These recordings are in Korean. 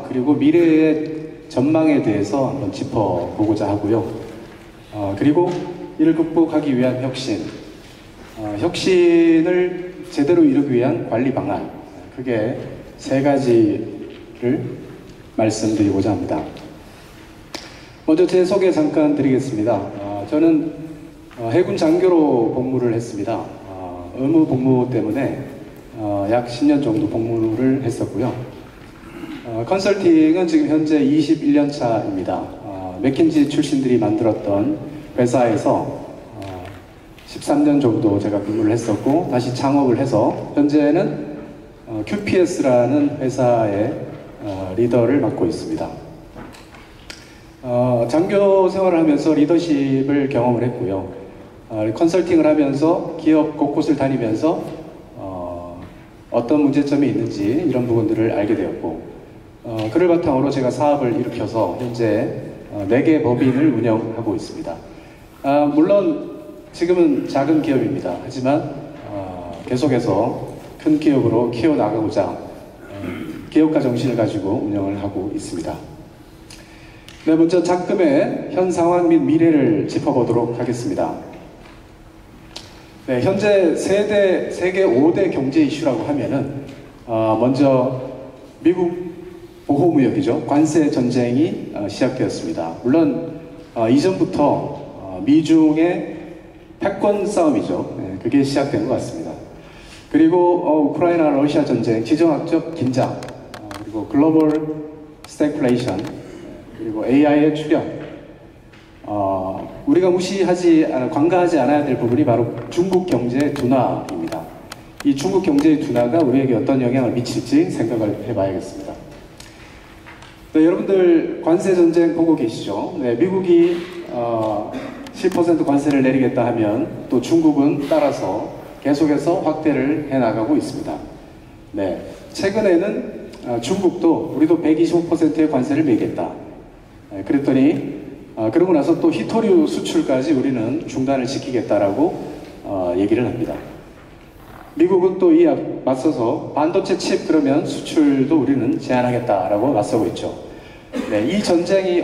그리고 미래의 전망에 대해서 한번 짚어보고자 하고요. 그리고 이를 극복하기 위한 혁신, 혁신을 제대로 이루기 위한 관리 방안, 그게 세 가지를 말씀드리고자 합니다. 먼저 제 소개 잠깐 드리겠습니다. 저는 해군 장교로 복무를 했습니다. 의무 복무 때문에 약 10년 정도 복무를 했었고요. 컨설팅은 지금 현재 21년 차입니다. 맥킨지 출신들이 만들었던 회사에서 13년 정도 제가 근무를 했었고, 다시 창업을 해서 현재는 QPS라는 회사의 리더를 맡고 있습니다. 장교 생활을 하면서 리더십을 경험을 했고요. 컨설팅을 하면서 기업 곳곳을 다니면서 어떤 문제점이 있는지 이런 부분들을 알게 되었고, 그를 바탕으로 제가 사업을 일으켜서 현재 4개 법인을 운영하고 있습니다. 물론 지금은 작은 기업입니다. 하지만 계속해서 큰 기업으로 키워나가고자 기업가 정신을 가지고 운영을 하고 있습니다. 네, 먼저 작금의 현 상황 및 미래를 짚어보도록 하겠습니다. 네, 현재 세계 5대 경제 이슈라고 하면은 먼저 미국 보호무역이죠. 관세 전쟁이 시작되었습니다. 물론 이전부터 미중의 패권 싸움이죠. 네, 그게 시작된 것 같습니다. 그리고 우크라이나 러시아 전쟁, 지정학적 긴장, 그리고 글로벌 스태그플레이션, 그리고 AI의 출현, 우리가 관가하지 않아야 될 부분이 바로 중국 경제 둔화입니다. 이 중국 경제의 둔화가 우리에게 어떤 영향을 미칠지 생각을 해봐야겠습니다. 네, 여러분들 관세 전쟁 보고 계시죠? 네, 미국이 10% 관세를 내리겠다 하면 또 중국은 따라서 계속해서 확대를 해나가고 있습니다. 네, 최근에는 중국도 우리도 125%의 관세를 매겠다. 네, 그랬더니 그러고 나서 또 히토류 수출까지 우리는 중단을 시키겠다라고 얘기를 합니다. 미국은 또 이 맞서서 반도체 칩 그러면 수출도 우리는 제한하겠다라고 맞서고 있죠. 네, 이 전쟁이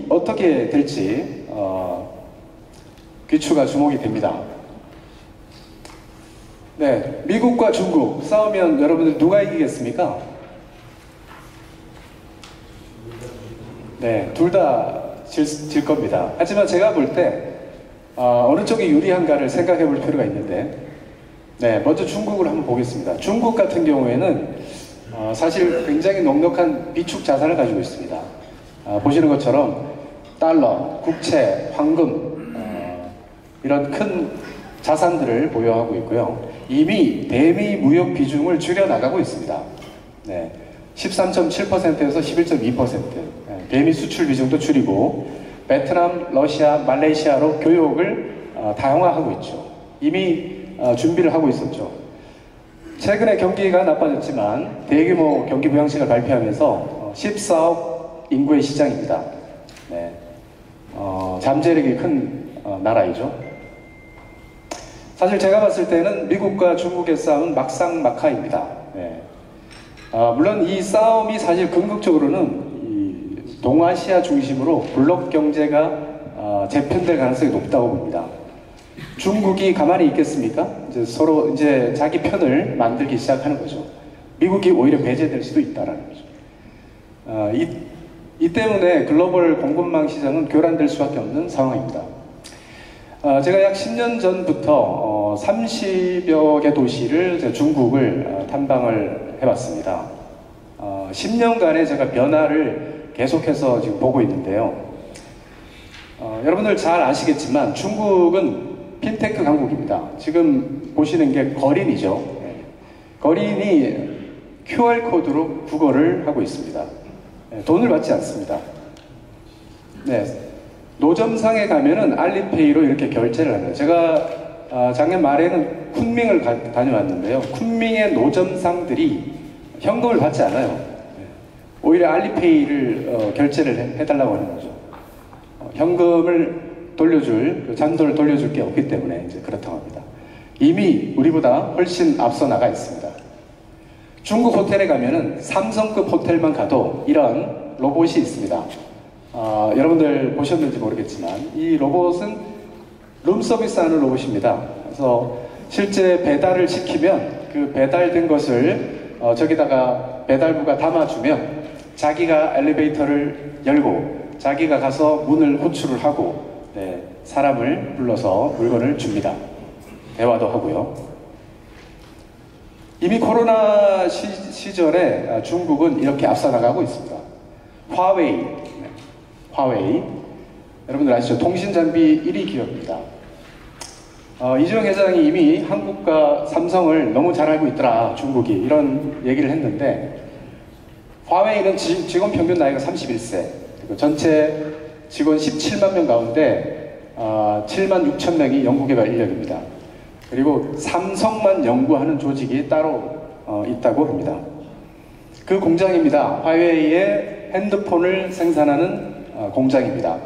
어떻게 될지 귀추가 주목이 됩니다. 네, 미국과 중국 싸우면 여러분들 누가 이기겠습니까? 네, 둘 다 질 겁니다. 하지만 제가 볼 때 어느 쪽이 유리한가를 생각해 볼 필요가 있는데, 네, 먼저 중국을 한번 보겠습니다. 중국 같은 경우에는 사실 굉장히 넉넉한 비축 자산을 가지고 있습니다. 보시는 것처럼 달러, 국채, 황금 이런 큰 자산들을 보유하고 있고요. 이미 대미 무역 비중을 줄여나가고 있습니다. 네, 13.7%에서 11.2%, 대미 수출 비중도 줄이고 베트남, 러시아, 말레이시아로 교역을 다양화하고 있죠. 이미 준비를 하고 있었죠. 최근에 경기가 나빠졌지만 대규모 경기 부양책을 발표하면서 14억 인구의 시장입니다. 네, 잠재력이 큰 나라이죠. 사실 제가 봤을 때는 미국과 중국의 싸움은 막상막하입니다. 네. 물론 이 싸움이 사실 궁극적으로는 이 동아시아 중심으로 블록 경제가 재편될 가능성이 높다고 봅니다. 중국이 가만히 있겠습니까? 이제 서로 자기 편을 만들기 시작하는 거죠. 미국이 오히려 배제될 수도 있다라는 거죠. 이 때문에 글로벌 공급망 시장은 교란될 수밖에 없는 상황입니다. 제가 약 10년 전부터 30여 개 도시를 중국을 탐방을 해봤습니다. 10년간의 제가 변화를 계속해서 지금 보고 있는데요. 여러분들 잘 아시겠지만 중국은 핀테크 강국입니다. 지금 보시는 게 거린이죠. 거린이 QR코드로 국어를 하고 있습니다. 돈을 받지 않습니다. 네, 노점상에 가면은 알리페이로 이렇게 결제를 합니다. 제가 작년 말에는 쿤밍을 다녀왔는데요. 쿤밍의 노점상들이 현금을 받지 않아요. 오히려 알리페이를 결제를 해달라고 하는 거죠. 현금을 잔돈을 돌려줄 게 없기 때문에 이제 그렇다고 합니다. 이미 우리보다 훨씬 앞서 나가 있습니다. 중국 호텔에 가면은 삼성급 호텔만 가도 이런 로봇이 있습니다. 여러분들 보셨는지 모르겠지만 이 로봇은 룸서비스하는 로봇입니다. 그래서 실제 배달을 시키면 그 배달된 것을 저기다가 배달부가 담아주면 자기가 엘리베이터를 열고 자기가 가서 문을 호출을 하고 사람을 불러서 물건을 줍니다. 대화도 하고요. 이미 코로나 시절에 중국은 이렇게 앞서 나가고 있습니다. 화웨이, 여러분들 아시죠? 통신장비 1위 기업입니다. 이주영 회장이 이미 한국과 삼성을 너무 잘 알고 있더라, 중국이. 이런 얘기를 했는데, 화웨이는 직원 평균 나이가 31세, 그리고 전체 직원 17만 명 가운데 7만 6천 명이 연구개발 인력입니다. 그리고 삼성만 연구하는 조직이 따로 있다고 합니다. 그 공장입니다. 화웨이의 핸드폰을 생산하는 공장입니다.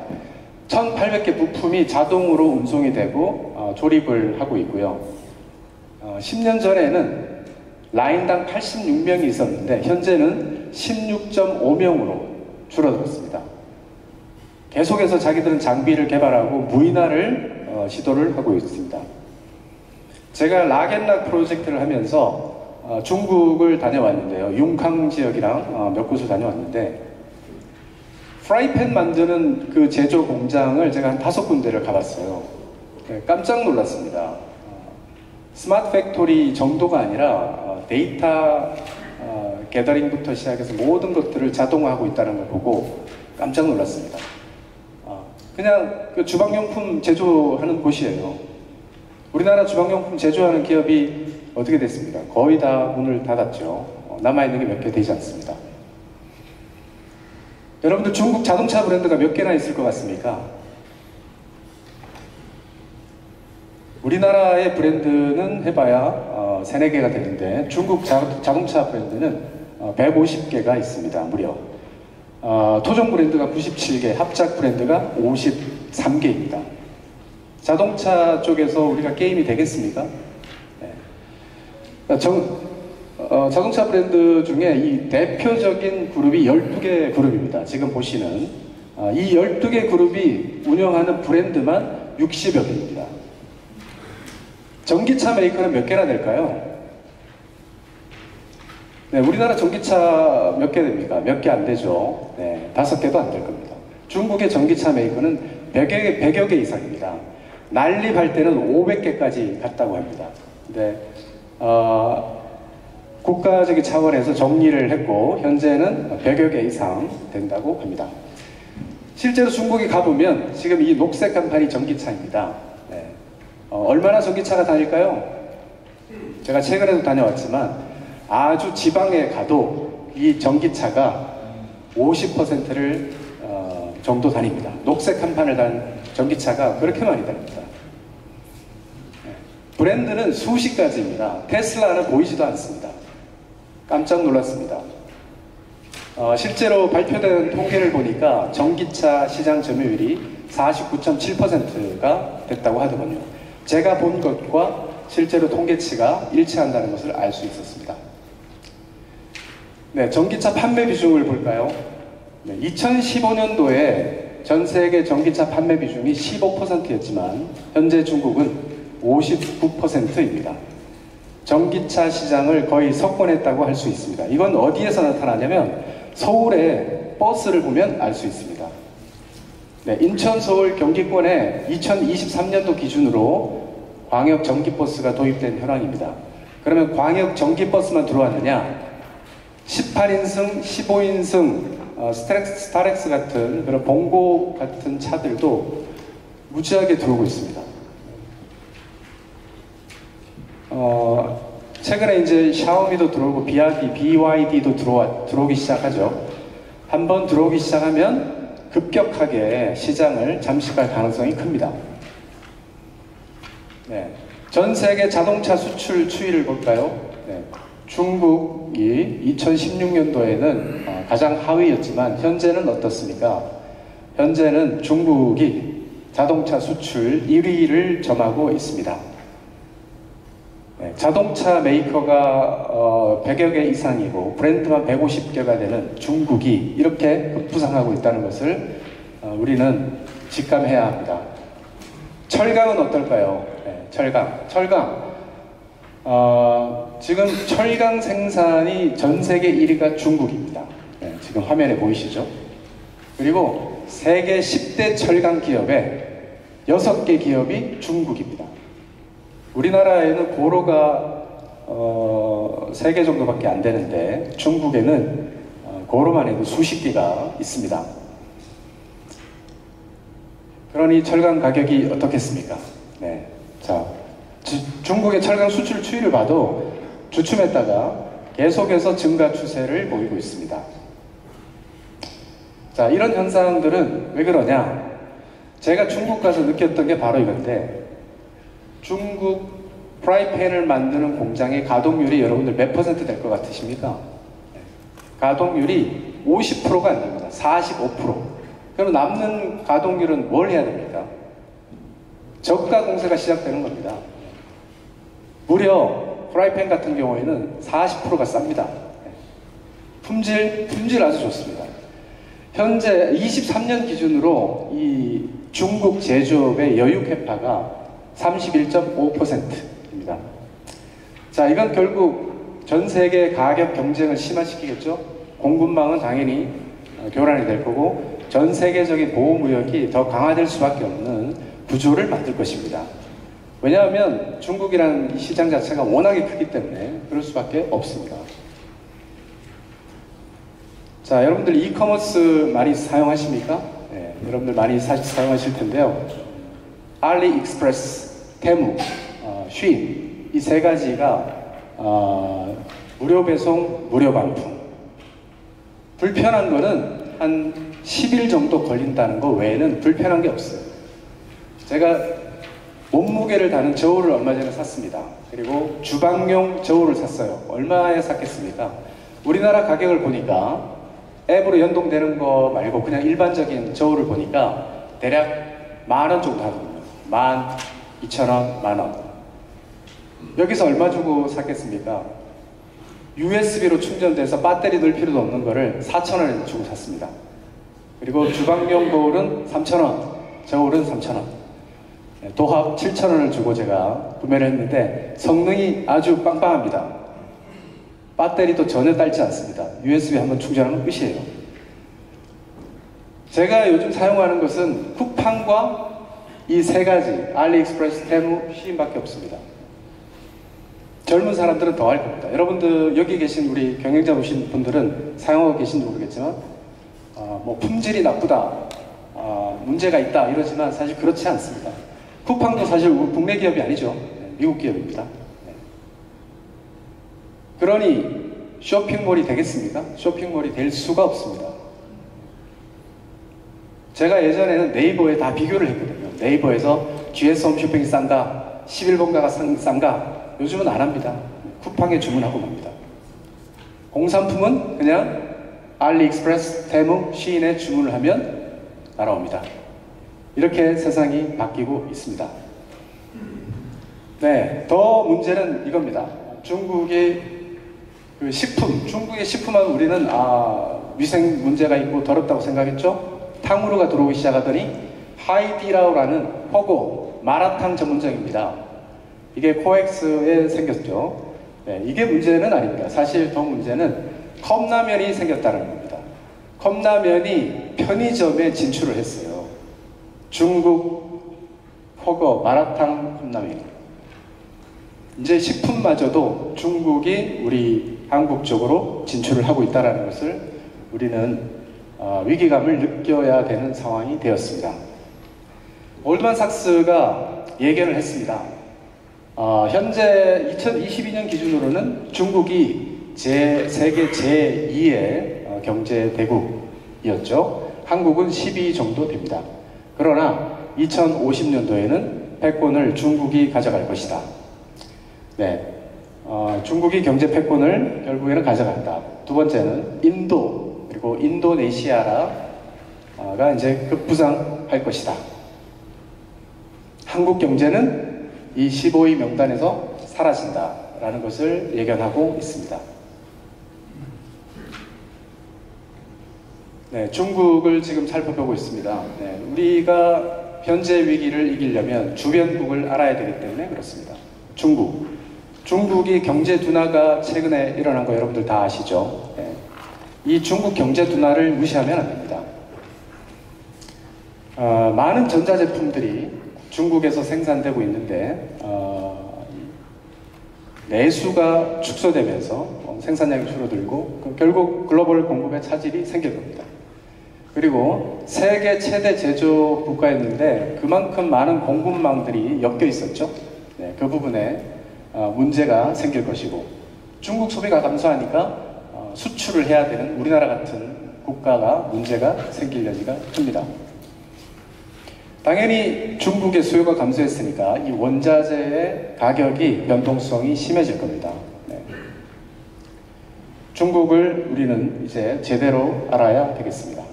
1,800개 부품이 자동으로 운송이 되고 조립을 하고 있고요. 10년 전에는 라인당 86명이 있었는데 현재는 16.5명으로 줄어들었습니다. 계속해서 자기들은 장비를 개발하고 무인화를 시도를 하고 있습니다. 제가 락앤락 프로젝트를 하면서 중국을 다녀왔는데요. 융캉 지역이랑 몇 곳을 다녀왔는데 프라이팬 만드는 그 제조 공장을 제가 한 5군데를 가봤어요. 깜짝 놀랐습니다. 스마트 팩토리 정도가 아니라 데이터 게더링부터 시작해서 모든 것들을 자동화하고 있다는 걸 보고 깜짝 놀랐습니다. 그냥 그 주방용품 제조하는 곳이에요. 우리나라 주방용품 제조하는 기업이 어떻게 됐습니까? 거의 다 문을 닫았죠. 남아있는 게 몇 개 되지 않습니다. 여러분들 중국 자동차 브랜드가 몇 개나 있을 것 같습니까? 우리나라의 브랜드는 해봐야 3, 4개가 되는데 중국 자동차 브랜드는 150개가 있습니다. 무려. 토종 브랜드가 97개, 합작 브랜드가 53개입니다. 자동차 쪽에서 우리가 게임이 되겠습니까? 네. 자동차 브랜드 중에 이 대표적인 그룹이 12개 그룹입니다. 지금 보시는 이 12개 그룹이 운영하는 브랜드만 60여 개입니다. 전기차 메이커는 몇 개나 될까요? 네, 우리나라 전기차 몇 개 됩니까? 몇 개 안 되죠. 네, 5개도 안 될 겁니다. 중국의 전기차 메이커는 100여 개 이상입니다. 난립할 때는 500개까지 갔다고 합니다. 근데 국가적인 차원에서 정리를 했고 현재는 100여 개 이상 된다고 합니다. 실제로 중국에 가보면 지금 이 녹색 간판이 전기차입니다. 네. 얼마나 전기차가 다닐까요? 제가 최근에도 다녀왔지만 아주 지방에 가도 이 전기차가 50%를 정도 다닙니다. 녹색 간판을 단 전기차가 그렇게 많이 다닙니다. 브랜드는 수십 가지입니다. 테슬라는 보이지도 않습니다. 깜짝 놀랐습니다. 실제로 발표된 통계를 보니까 전기차 시장 점유율이 49.7%가 됐다고 하더군요. 제가 본 것과 실제로 통계치가 일치한다는 것을 알 수 있었습니다. 네, 전기차 판매 비중을 볼까요? 네, 2015년도에 전 세계 전기차 판매 비중이 15%였지만 현재 중국은 59%입니다. 전기차 시장을 거의 석권했다고 할 수 있습니다. 이건 어디에서 나타나냐면 서울의 버스를 보면 알 수 있습니다. 네, 인천, 서울, 경기권에 2023년도 기준으로 광역 전기버스가 도입된 현황입니다. 그러면 광역 전기버스만 들어왔느냐? 18인승, 15인승 스타렉스 같은 그런 봉고 같은 차들도 무지하게 들어오고 있습니다. 최근에 이제 샤오미도 들어오고 BYD도 들어오기 시작하죠. 한번 들어오기 시작하면 급격하게 시장을 잠식할 가능성이 큽니다. 네. 전 세계 자동차 수출 추이를 볼까요? 네. 중국이 2016년도에는 가장 하위였지만 현재는 어떻습니까? 현재는 중국이 자동차 수출 1위를 점하고 있습니다. 자동차 메이커가 100여 개 이상이고 브랜드만 150개가 되는 중국이 이렇게 급부상하고 있다는 것을 우리는 직감해야 합니다. 철강은 어떨까요? 철강. 지금 철강 생산이 전 세계 1위가 중국입니다. 지금 화면에 보이시죠? 그리고 세계 10대 철강 기업의 6개 기업이 중국입니다. 우리나라에는 고로가 3개 정도밖에 안 되는데 중국에는 고로만 해도 수십 개가 있습니다. 그러니 철강 가격이 어떻겠습니까? 자, 중국의 철강 수출 추이를 봐도 주춤했다가 계속해서 증가 추세를 보이고 있습니다. 자, 이런 현상들은 왜 그러냐? 제가 중국 가서 느꼈던 게 바로 이건데, 중국 프라이팬을 만드는 공장의 가동률이 여러분들 몇 퍼센트 될 것 같으십니까? 가동률이 50%가 안 됩니다. 45%. 그럼 남는 가동률은 뭘 해야 됩니까? 저가 공세가 시작되는 겁니다. 무려 프라이팬 같은 경우에는 40%가 쌉니다. 품질 아주 좋습니다. 현재 23년 기준으로 이 중국 제조업의 여유 캐파가 31.5%입니다. 자, 이건 결국 전 세계 가격 경쟁을 심화시키겠죠? 공급망은 당연히 교란이 될 거고 전 세계적인 보호무역이 더 강화될 수밖에 없는 구조를 만들 것입니다. 왜냐하면 중국이라는 시장 자체가 워낙에 크기 때문에 그럴 수밖에 없습니다. 자, 여러분들 이커머스 많이 사용하십니까? 여러분들 많이 사용하실 텐데요. 알리익스프레스, 테무, 쉬인 이 세 가지가 무료 배송, 무료 반품. 불편한 거는 한 10일 정도 걸린다는 거 외에는 불편한 게 없어요. 제가 몸무게를 다는 저울을 얼마 전에 샀습니다. 그리고 주방용 저울을 샀어요. 얼마에 샀겠습니까? 우리나라 가격을 보니까 앱으로 연동되는 거 말고 그냥 일반적인 저울을 보니까 대략 10,000원 정도 하거든요. 12,000원, 10,000원. 여기서 얼마 주고 샀겠습니까? USB로 충전돼서 배터리 넣을 필요도 없는 거를 4,000원에 주고 샀습니다. 그리고 주방용 거울은 3,000원, 저울은 3,000원. 도합 7,000원을 주고 제가 구매를 했는데 성능이 아주 빵빵합니다. 배터리도 전혀 딸지 않습니다. USB 한번 충전하면 끝이에요. 제가 요즘 사용하는 것은 쿠팡과 이 세 가지, 알리익스프레스, 테무, 쉬인밖에 없습니다. 젊은 사람들은 더 할 겁니다. 여러분들 여기 계신 우리 경영자 오신 분들은 사용하고 계신지 모르겠지만 뭐 품질이 나쁘다, 문제가 있다 이러지만 사실 그렇지 않습니다. 쿠팡도 사실 국내 기업이 아니죠. 미국 기업입니다. 그러니 쇼핑몰이 되겠습니까? 쇼핑몰이 될 수가 없습니다. 제가 예전에는 네이버에 다 비교를 했거든요. 네이버에서 GS 홈쇼핑이 싼가, 11번가가 싼가. 요즘은 안 합니다. 쿠팡에 주문하고 맙니다. 공산품은 그냥 알리익스프레스, 테무, 쉬인에 주문을 하면 날아옵니다. 이렇게 세상이 바뀌고 있습니다. 네, 더 문제는 이겁니다. 중국의 그 식품, 중국의 식품은 우리는 위생 문제가 있고 더럽다고 생각했죠? 탕후루가 들어오기 시작하더니 하이디라오라는 허거 마라탕 전문점입니다. 이게 코엑스에 생겼죠. 네, 이게 문제는 아닙니다. 사실 더 문제는 컵라면이 생겼다는 겁니다. 컵라면이 편의점에 진출을 했어요. 중국 허거 마라탕 컵라면. 이제 식품마저도 중국이 우리 한국 쪽으로 진출을 하고 있다는 것을 우리는 위기감을 느껴야 되는 상황이 되었습니다. 골드만삭스가 예견을 했습니다. 현재 2022년 기준으로는 중국이 세계 제2의 경제대국이었죠. 한국은 12위 정도 됩니다. 그러나 2050년도에는 패권을 중국이 가져갈 것이다. 네, 중국이 경제 패권을 결국에는 가져간다. 두 번째는 인도, 그리고 인도네시아가 이제 급부상할 것이다. 한국 경제는 이 15위 명단에서 사라진다라는 것을 예견하고 있습니다. 네, 중국을 지금 살펴보고 있습니다. 네, 우리가 현재 위기를 이기려면 주변국을 알아야 되기 때문에 그렇습니다. 중국이 경제 둔화가 최근에 일어난 거 여러분들 다 아시죠? 네, 이 중국 경제 둔화를 무시하면 안 됩니다. 많은 전자제품들이 중국에서 생산되고 있는데 내수가 축소되면서 생산량이 줄어들고 결국 글로벌 공급에 차질이 생길 겁니다. 그리고 세계 최대 제조 국가였는데 그만큼 많은 공급망들이 엮여 있었죠. 네, 그 부분에 문제가 생길 것이고 중국 소비가 감소하니까 수출을 해야 되는 우리나라 같은 국가가 문제가 생길 여지가 큽니다. 당연히 중국의 수요가 감소했으니까 이 원자재의 가격이 변동성이 심해질 겁니다. 네. 중국을 우리는 이제 제대로 알아야 되겠습니다.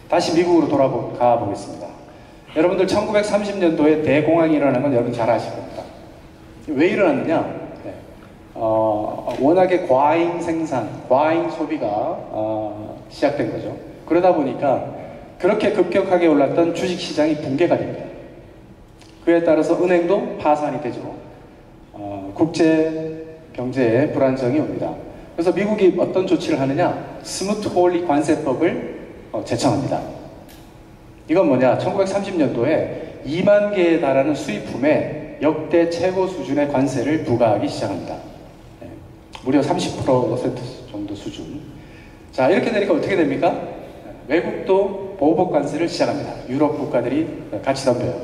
다시 미국으로 돌아가 보겠습니다. 여러분들 1930년도에 대공황이 일어난 건 여러분 잘 아실 겁니다. 왜 일어났느냐? 네. 워낙에 과잉 생산, 과잉 소비가 시작된 거죠. 그러다 보니까 그렇게 급격하게 올랐던 주식시장이 붕괴가 됩니다. 그에 따라서 은행도 파산이 되죠. 국제 경제에 불안정이 옵니다. 그래서 미국이 어떤 조치를 하느냐? 스무트 홀리 관세법을 제청합니다. 이건 뭐냐? 1930년도에 2만 개에 달하는 수입품에 역대 최고 수준의 관세를 부과하기 시작합니다. 네. 무려 30% 정도 수준. 자, 이렇게 되니까 어떻게 됩니까? 외국도 보복 관세를 시작합니다. 유럽 국가들이 같이 덤벼요.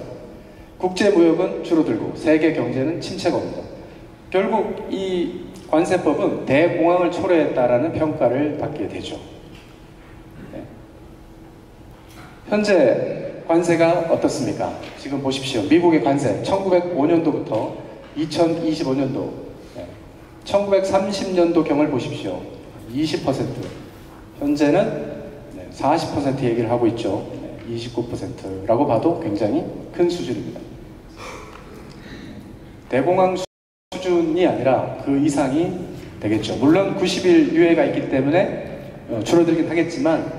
국제 무역은 줄어들고 세계 경제는 침체가 옵니다. 결국 이 관세법은 대공황을 초래했다라는 평가를 받게 되죠. 네. 현재 관세가 어떻습니까? 지금 보십시오. 미국의 관세 1905년도부터 2025년도 1930년도경을 보십시오. 20%. 현재는 40% 얘기를 하고 있죠. 29%라고 봐도 굉장히 큰 수준입니다. 대공황 수준이 아니라 그 이상이 되겠죠. 물론 90일 유예가 있기 때문에 줄어들긴 하겠지만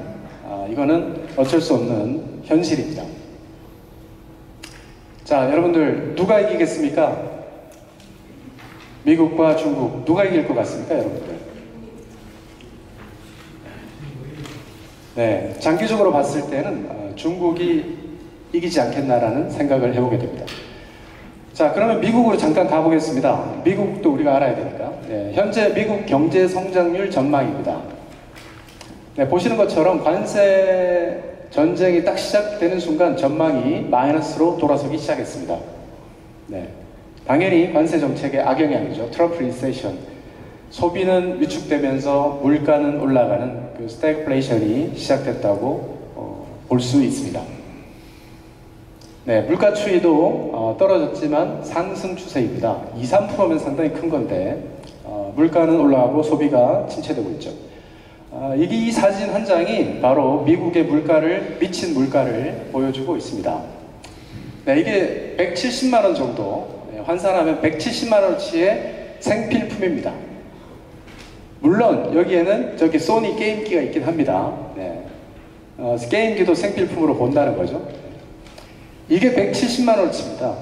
이거는 어쩔 수 없는 현실입니다. 자, 여러분들 누가 이기겠습니까? 미국과 중국 누가 이길 것 같습니까, 여러분들? 네, 장기적으로 봤을 때는 중국이 이기지 않겠나라는 생각을 해보게 됩니다. 자, 그러면 미국으로 잠깐 가보겠습니다. 미국도 우리가 알아야 되니까. 네, 현재 미국 경제 성장률 전망입니다. 네, 보시는 것처럼 관세 전쟁이 딱 시작되는 순간 전망이 마이너스로 돌아서기 시작했습니다. 네, 당연히 관세 정책의 악영향이죠. 트럼프 리세션. 소비는 위축되면서 물가는 올라가는 그 스태그플레이션이 시작됐다고 볼 수 있습니다. 네, 물가 추이도 떨어졌지만 상승 추세입니다. 2, 3%면 상당히 큰 건데 물가는 올라가고 소비가 침체되고 있죠. 이 사진 한 장이 바로 미국의 미친 물가를 보여주고 있습니다. 네, 이게 170만 원 정도, 환산하면 170만 원어치의 생필품입니다. 물론 여기에는 저기 소니 게임기가 있긴 합니다. 네. 게임기도 생필품으로 본다는 거죠. 이게 170만 원어치입니다.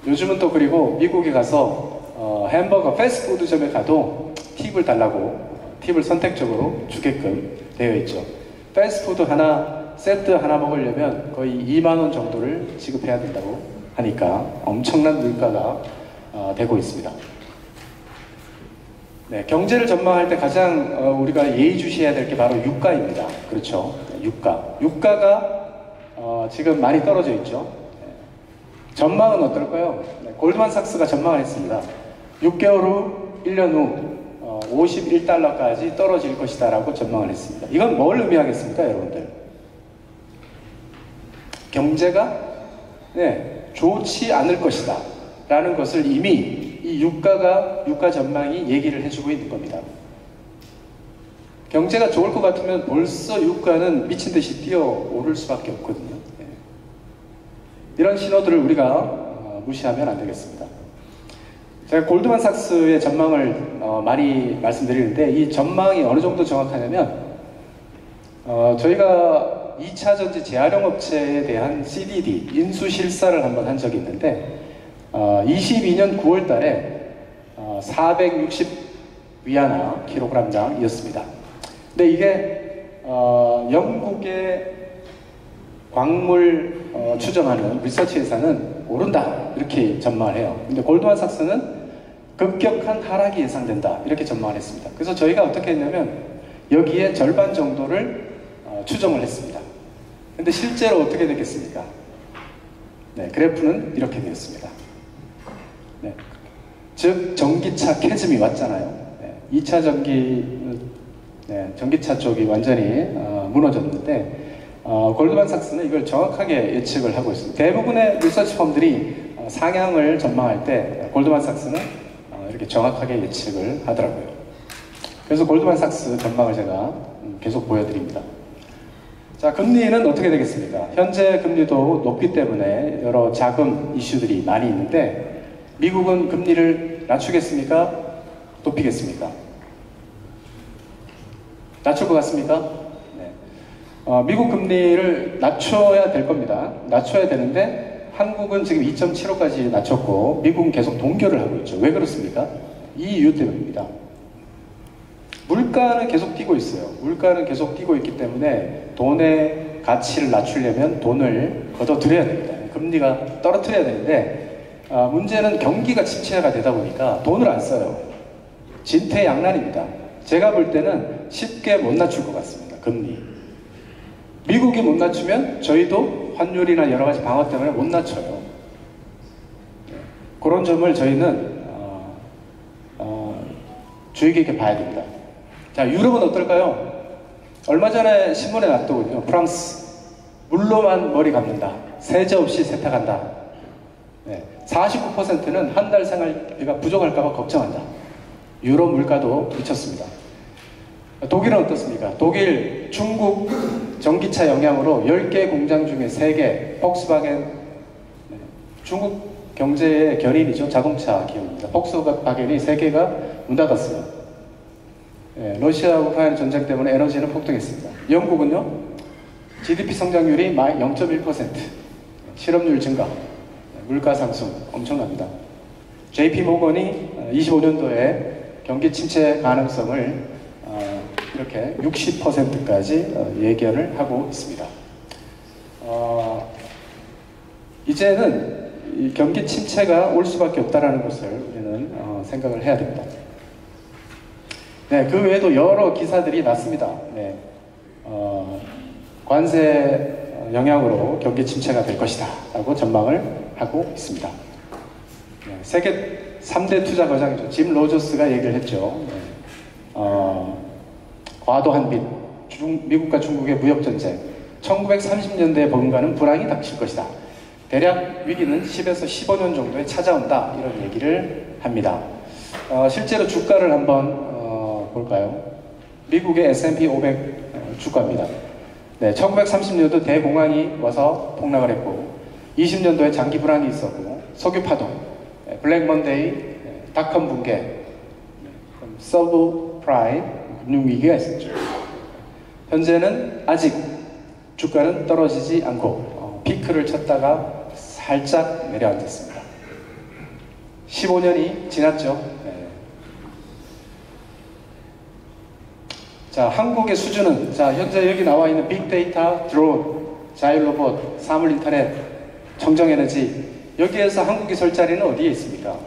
요즘은 또 그리고 미국에 가서 햄버거 패스트푸드점에 가도 팁을 달라고 팁을 선택적으로 주게끔 되어 있죠. 패스트푸드 하나, 세트 하나 먹으려면 거의 2만 원 정도를 지급해야 된다고 하니까 엄청난 물가가 되고 있습니다. 네, 경제를 전망할 때 가장 우리가 예의주시해야 될 게 바로 유가입니다. 그렇죠? 유가가 지금 많이 떨어져 있죠. 네. 전망은 어떨까요? 네, 골드만삭스가 전망을 했습니다. 6개월 후, 1년 후 51달러까지 떨어질 것이다 라고 전망을 했습니다. 이건 뭘 의미하겠습니까, 여러분들? 경제가 좋지 않을 것이다 라는 것을 이미 이 유가 전망이 얘기를 해주고 있는 겁니다. 경제가 좋을 것 같으면 벌써 유가는 미친 듯이 뛰어오를 수밖에 없거든요. 이런 신호들을 우리가 무시하면 안 되겠습니다. 제가 골드만삭스의 전망을 많이 말씀드리는데 이 전망이 어느 정도 정확하냐면 저희가 2차 전지 재활용 업체에 대한 CDD, 인수실사를 한번 한 적이 있는데 22년 9월 달에 460위안화 킬로그램당이었습니다. 근데 이게 영국의 광물 추정하는 리서치 회사는 오른다 이렇게 전망을 해요. 근데 골드만삭스는 급격한 하락이 예상된다 이렇게 전망을 했습니다. 그래서 저희가 어떻게 했냐면 여기에 절반 정도를 추정을 했습니다. 근데 실제로 어떻게 되겠습니까? 네, 그래프는 이렇게 되었습니다. 네. 즉 전기차 캐즘이 왔잖아요. 네, 2차 전기차 쪽이 완전히 무너졌는데 골드만삭스는 이걸 정확하게 예측을 하고 있습니다. 대부분의 리서치 펌들이 상향을 전망할 때 골드만삭스는 이렇게 정확하게 예측을 하더라고요. 그래서 골드만삭스 전망을 제가 계속 보여드립니다. 자, 금리는 어떻게 되겠습니까? 현재 금리도 높기 때문에 여러 자금 이슈들이 많이 있는데 미국은 금리를 낮추겠습니까? 높이겠습니까? 낮출 것 같습니까? 네. 미국 금리를 낮춰야 될 겁니다. 낮춰야 되는데 한국은 지금 2.75까지 낮췄고 미국은 계속 동결을 하고 있죠. 왜 그렇습니까? 이 이유 때문입니다. 물가는 계속 뛰고 있어요. 물가는 계속 뛰고 있기 때문에 돈의 가치를 낮추려면 돈을 걷어들여야 됩니다. 금리가 떨어뜨려야 되는데 문제는 경기가 침체가 되다 보니까 돈을 안 써요. 진퇴양난입니다. 제가 볼 때는 쉽게 못 낮출 것 같습니다. 금리. 미국이 못 낮추면 저희도 환율이나 여러 가지 방어 때문에 못 낮춰요. 그런 점을 저희는 주의 깊게 봐야 됩니다. 자, 유럽은 어떨까요? 얼마 전에 신문에 났더군요. 프랑스 물로만 머리 감는다. 세제 없이 세탁한다. 네, 49%는 한 달 생활비가 부족할까봐 걱정한다. 유럽 물가도 미쳤습니다. 독일은 어떻습니까? 독일, 중국 전기차 영향으로 10개 공장 중에 3개, 폭스바겐, 중국 경제의 견인이죠. 자동차 기업입니다. 폭스바겐이 3개가 문 닫았어요. 러시아 우크라이나 전쟁 때문에 에너지는 폭등했습니다. 영국은요, GDP 성장률이 0.1%, 실업률 증가, 물가 상승 엄청납니다. JP모건이 25년도에 경기 침체 가능성을 이렇게 60%까지 예견을 하고 있습니다. 이제는 이 경기 침체가 올 수밖에 없다는 것을 우리는 생각을 해야 됩니다. 네, 그 외에도 여러 기사들이 났습니다. 네, 관세 영향으로 경기 침체가 될 것이다 라고 전망을 하고 있습니다. 네, 세계 3대 투자 거장이죠. 짐 로저스가 얘기를 했죠. 네, 과도한 빚, 미국과 중국의 무역전쟁, 1930년대에 버금가는 불황이 닥칠 것이다. 대략 위기는 10에서 15년 정도에 찾아온다. 이런 얘기를 합니다. 실제로 주가를 한번 볼까요? 미국의 S&P 500 주가입니다. 네, 1930년도 대공황이 와서 폭락을 했고 20년도에 장기 불황이 있었고 석유 파동, 블랙 먼데이, 닷컴 붕괴, 서브 프라임 금융위기가 있었죠. 현재는 아직 주가는 떨어지지 않고 피크를 쳤다가 살짝 내려앉았습니다. 15년이 지났죠. 네. 자, 한국의 수준은, 자, 현재 여기 나와 있는 빅데이터, 드론, 자율로봇, 사물인터넷, 청정에너지, 여기에서 한국이 설 자리는 어디에 있습니까?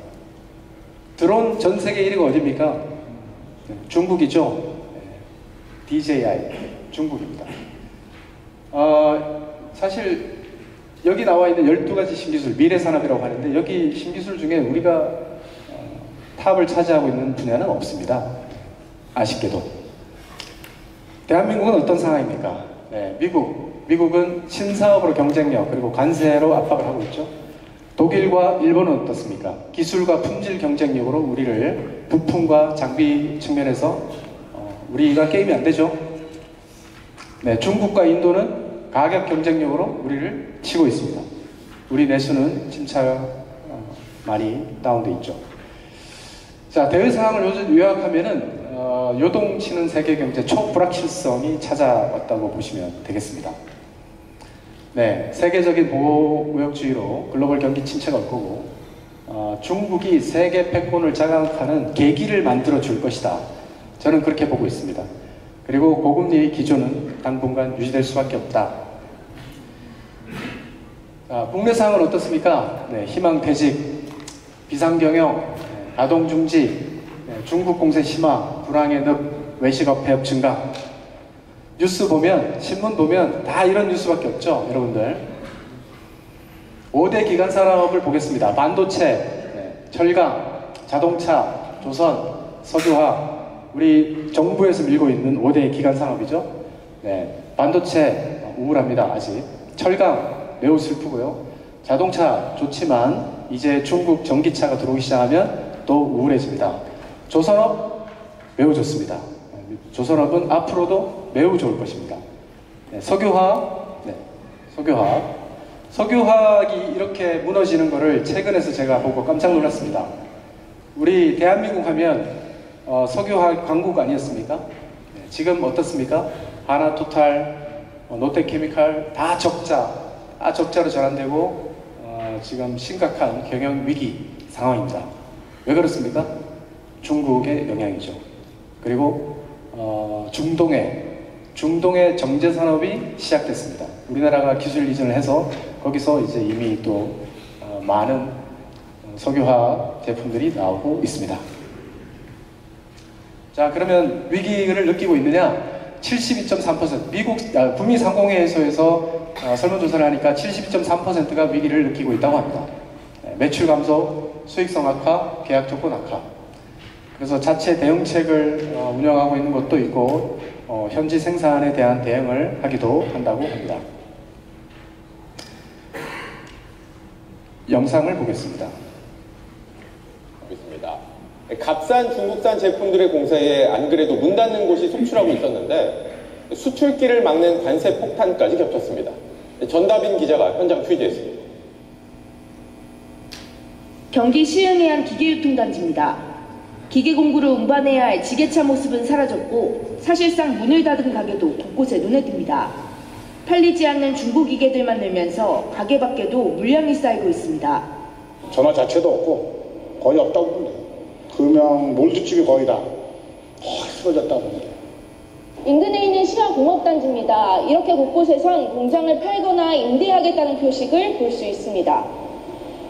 드론 전 세계 1위가 어디입니까? 중국이죠. DJI, 중국입니다. 사실 여기 나와 있는 12가지 신기술, 미래산업이라고 하는데 여기 신기술 중에 우리가 탑을 차지하고 있는 분야는 없습니다. 아쉽게도. 대한민국은 어떤 상황입니까? 네, 미국은 신사업으로 경쟁력 그리고 관세로 압박을 하고 있죠. 독일과 일본은 어떻습니까? 기술과 품질 경쟁력으로 우리를 부품과 장비 측면에서 우리가 게임이 안 되죠. 네, 중국과 인도는 가격 경쟁력으로 우리를 치고 있습니다. 우리 내수는 진짜 많이 다운돼 있죠. 자, 대외 상황을 요약하면은 요동치는 세계 경제 초불확실성이 찾아왔다고 보시면 되겠습니다. 네, 세계적인 보호무역주의로 글로벌 경기 침체가 올 거고, 중국이 세계 패권을 장악하는 계기를 만들어 줄 것이다. 저는 그렇게 보고 있습니다. 그리고 고금리 기조는 당분간 유지될 수밖에 없다. 국내 상황은 어떻습니까? 네, 희망퇴직, 비상경영, 가동중지, 중국 공세 심화, 불황의 늪, 외식업 폐업 증가. 뉴스 보면, 신문 보면 다 이런 뉴스밖에 없죠, 여러분들. 5대 기간 산업을 보겠습니다. 반도체, 철강, 자동차, 조선, 석유화학, 우리 정부에서 밀고 있는 5대 기간 산업이죠. 네, 반도체 우울합니다, 아직. 철강 매우 슬프고요. 자동차 좋지만 이제 중국 전기차가 들어오기 시작하면 또 우울해집니다. 조선업 매우 좋습니다. 조선업은 앞으로도 매우 좋을 것입니다. 네, 석유화학, 석유화학이 이렇게 무너지는 것을 최근에서 제가 보고 깜짝 놀랐습니다. 우리 대한민국 하면 석유화학 강국 아니었습니까? 네, 지금 어떻습니까? 하나토탈, 롯데케미칼 다 적자로 전환되고 지금 심각한 경영 위기 상황입니다. 왜 그렇습니까? 중국의 영향이죠. 그리고 중동의 정제 산업이 시작됐습니다. 우리나라가 기술 이전을 해서 거기서 이제 이미 또 많은 석유화학 제품들이 나오고 있습니다. 자, 그러면 위기를 느끼고 있느냐? 72.3%, 미국 구미상공회에서에서 설문조사를 하니까 72.3%가 위기를 느끼고 있다고 합니다. 매출 감소, 수익성 악화, 계약 조건 악화. 그래서 자체 대응책을 운영하고 있는 것도 있고 현지 생산에 대한 대응을 하기도 한다고 합니다. 영상을 보겠습니다. 값싼 중국산 제품들의 공세에 안 그래도 문 닫는 곳이 속출하고 있었는데 수출길을 막는 관세 폭탄까지 겹쳤습니다. 전다빈 기자가 현장 취재했습니다. 경기 시흥해안 기계유통단지입니다. 기계 공구를 운반해야 할 지게차 모습은 사라졌고 사실상 문을 닫은 가게도 곳곳에 눈에 띕니다. 팔리지 않는 중고 기계들만 늘면서 가게 밖에도 물량이 쌓이고 있습니다. 전화 자체도 없고 거의 없다고 봅니다. 금양 몰두집이 거의 쓰러졌다고 봅니다. 인근에 있는 시화공업단지입니다. 이렇게 곳곳에선 공장을 팔거나 임대하겠다는 표식을 볼 수 있습니다.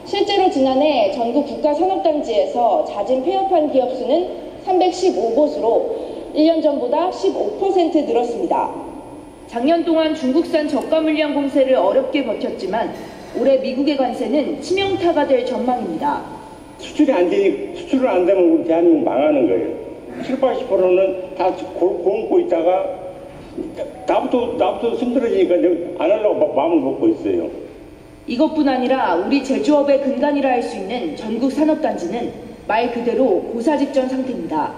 실제로 지난해 전국 국가산업단지에서 자진 폐업한 기업 수는 315곳으로 1년 전보다 15% 늘었습니다. 작년 동안 중국산 저가 물량 공세를 어렵게 버텼지만 올해 미국의 관세는 치명타가 될 전망입니다. 수출을 안 되면 우리 대한민국 망하는 거예요. 70, 80%는 다 고음고 있다가 나부터 힘들어지니까 안 하려고 마음을 먹고 있어요. 이것뿐 아니라 우리 제조업의 근간이라 할 수 있는 전국 산업단지는 말 그대로 고사 직전 상태입니다.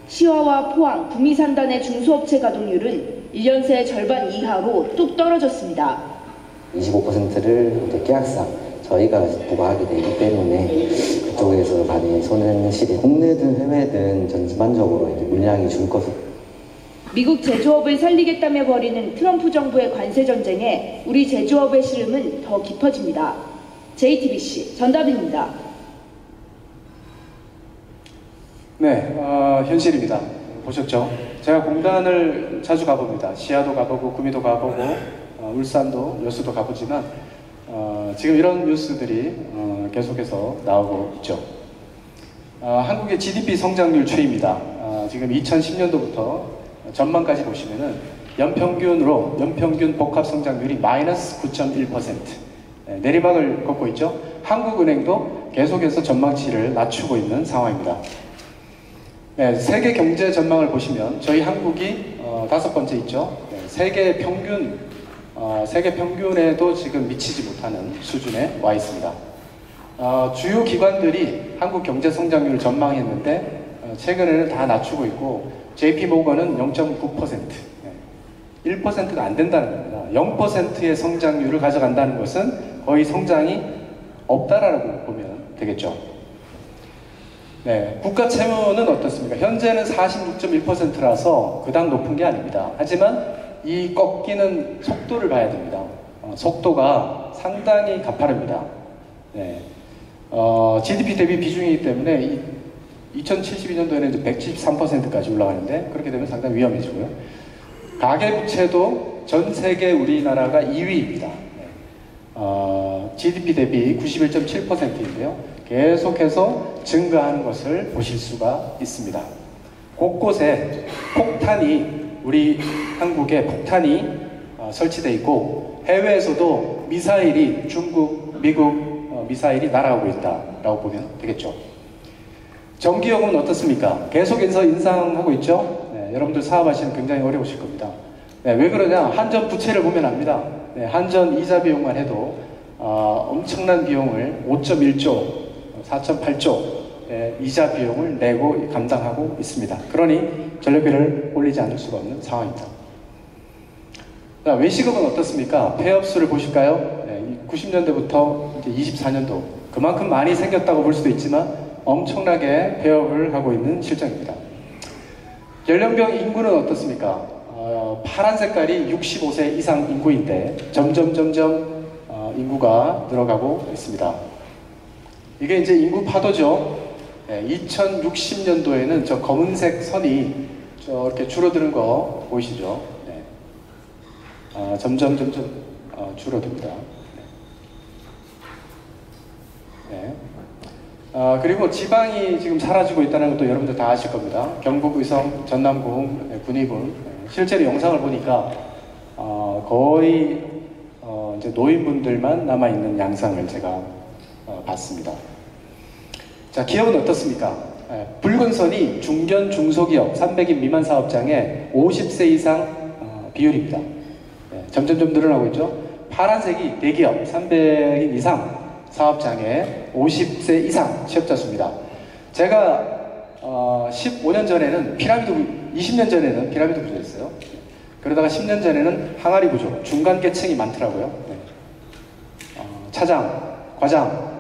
시화와 포항, 구미산단의 중소업체 가동률은 1년 새 절반 이하로 뚝 떨어졌습니다. 25%를 계약상 저희가 부과하게 되기 때문에 그쪽에서 많이 손해는 실이 국내든 해외든 전반적으로 이제 물량이 줄 것으로. 미국 제조업을 살리겠다며 벌이는 트럼프 정부의 관세 전쟁에 우리 제조업의 시름은 더 깊어집니다. JTBC 전다빈입니다. 네, 현실입니다. 보셨죠? 제가 공단을 자주 가봅니다. 시야도 가보고 구미도 가보고 울산도 여수도 가보지만 지금 이런 뉴스들이 계속해서 나오고 있죠. 한국의 GDP 성장률 추이입니다. 지금 2010년도부터 전망까지 보시면은 연평균 복합 성장률이 마이너스 9.1%. 내리막을 걷고 있죠. 한국은행도 계속해서 전망치를 낮추고 있는 상황입니다. 네, 세계 경제 전망을 보시면 저희 한국이 5번째 있죠. 네, 세계 평균에도 지금 미치지 못하는 수준에 와 있습니다. 주요 기관들이 한국 경제 성장률을 전망했는데 최근에는 다 낮추고 있고 JP모건은 0.9%, 1%가 안 된다는 겁니다. 0%의 성장률을 가져간다는 것은 거의 성장이 없다라고 보면 되겠죠. 네, 국가 채무는 어떻습니까? 현재는 46.1%라서 그닥 높은 게 아닙니다. 하지만 이 꺾이는 속도를 봐야 됩니다. 속도가 상당히 가파릅니다. 네. GDP 대비 비중이기 때문에 2072년도에는 이제 173%까지 올라가는데 그렇게 되면 상당히 위험해지고요. 가계부채도 전 세계 우리나라가 2위입니다. GDP 대비 91.7%인데요. 계속해서 증가하는 것을 보실 수가 있습니다. 곳곳에 폭탄이 우리 한국에 폭탄이 설치되어 있고 해외에서도 미사일이 중국, 미국 미사일이 날아오고 있다라고 보면 되겠죠. 전기요금은 어떻습니까? 계속해서 인상하고 있죠. 네, 여러분들 사업하시는 굉장히 어려우실 겁니다. 네, 왜 그러냐? 한전 부채를 보면 압니다. 네, 한전 이자 비용만 해도 엄청난 비용을 5.1조, 4.8조 이자 비용을 내고 감당하고 있습니다. 그러니 전력비를 올리지 않을 수가 없는 상황입니다. 자, 외시급은 어떻습니까? 폐업수를 보실까요? 네, 90년대부터 이제 24년도 그만큼 많이 생겼다고 볼 수도 있지만 엄청나게 폐업을 하고 있는 실정입니다. 연령별 인구는 어떻습니까? 파란 색깔이 65세 이상 인구인데 점점 인구가 늘어가고 있습니다. 이게 이제 인구 파도죠. 2060년도에는 저 검은색 선이 저렇게 줄어드는 거 보이시죠? 네. 점점 줄어듭니다. 네. 그리고 지방이 지금 사라지고 있다는 것도 여러분들 다 아실 겁니다. 경북, 의성, 전남군, 군위군. 실제로 영상을 보니까 거의 이제 노인분들만 남아있는 양상을 제가 봤습니다. 자, 기업은 어떻습니까? 붉은 선이 중견, 중소기업, 300인 미만 사업장의 50세 이상 비율입니다. 점점 늘어나고 있죠. 파란색이 대기업, 300인 이상 사업장의 50세 이상 취업자 수입니다. 제가 15년 전에는 20년 전에는 피라미드 구조였어요. 그러다가 10년 전에는 항아리 구조, 중간 계층이 많더라고요. 네. 차장, 과장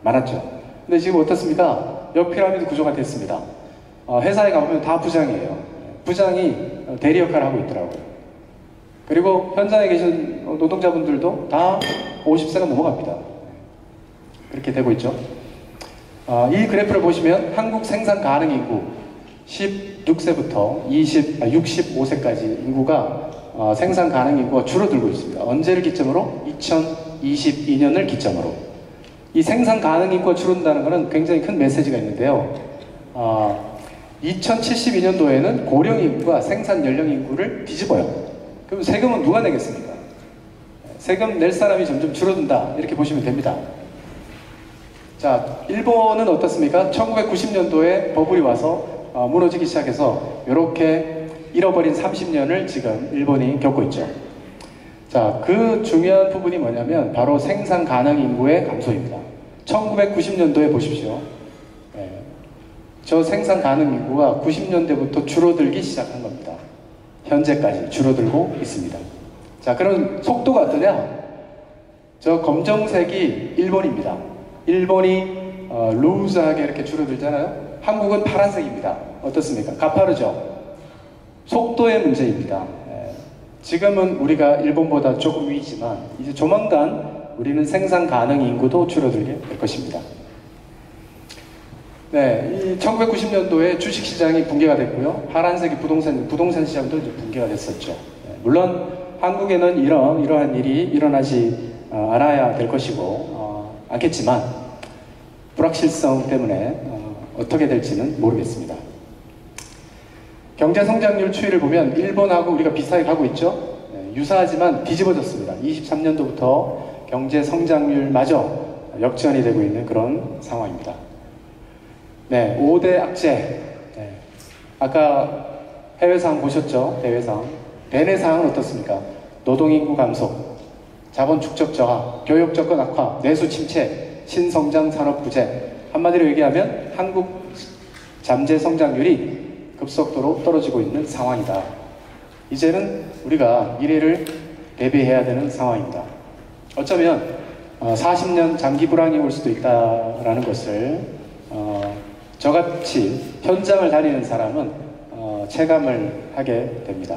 많았죠. 근데 지금 어떻습니까? 역피라미드 구조가 됐습니다. 회사에 가보면 다 부장이에요. 부장이 대리 역할을 하고 있더라고요. 그리고 현장에 계신 노동자분들도 다 50세가 넘어갑니다. 그렇게 되고 있죠. 이 그래프를 보시면 한국 생산 가능 인구 16세부터 65세까지 인구가 생산 가능 인구가 줄어들고 있습니다. 언제를 기점으로? 2022년을 기점으로. 이 생산 가능 인구가 줄어든다는 것은 굉장히 큰 메시지가 있는데요. 2072년도에는 고령 인구가 생산 연령 인구를 뒤집어요. 그럼 세금은 누가 내겠습니까? 세금 낼 사람이 점점 줄어든다. 이렇게 보시면 됩니다. 자, 일본은 어떻습니까? 1990년도에 버블이 와서 무너지기 시작해서 이렇게 잃어버린 30년을 지금 일본이 겪고 있죠. 자, 그 중요한 부분이 뭐냐면 바로 생산 가능 인구의 감소입니다. 1990년도에 보십시오. 저 생산 가능 인구가 90년대부터 줄어들기 시작한 겁니다. 현재까지 줄어들고 있습니다. 자, 그럼 속도가 어떠냐? 저 검정색이 일본입니다. 일본이 루즈하게 이렇게 줄어들잖아요. 한국은 파란색입니다. 어떻습니까? 가파르죠? 속도의 문제입니다. 지금은 우리가 일본보다 조금 위지만 이제 조만간 우리는 생산 가능 인구도 줄어들게 될 것입니다. 네, 이 1990년도에 주식시장이 붕괴가 됐고요. 파란색이 부동산 시장도 이제 붕괴가 됐었죠. 물론 한국에는 이러한 일이 일어나지 않아야 될 것이고 않겠지만 불확실성 때문에 어떻게 될지는 모르겠습니다. 경제성장률 추이를 보면 일본하고 우리가 비슷하게 가고 있죠. 유사하지만 뒤집어졌습니다. 23년도부터 경제성장률마저 역전이 되고 있는 그런 상황입니다. 네, 5대 악재. 네. 아까 해외상 보셨죠? 대외상. 대내상은 어떻습니까? 노동인구 감소, 자본 축적 저하, 교육 접근 악화, 내수 침체, 신성장 산업 부재. 한마디로 얘기하면 한국 잠재 성장률이 급속도로 떨어지고 있는 상황이다. 이제는 우리가 미래를 대비해야 되는 상황입니다. 어쩌면 40년 장기 불황이 올 수도 있다라는 것을 저같이 현장을 다니는 사람은 체감을 하게 됩니다.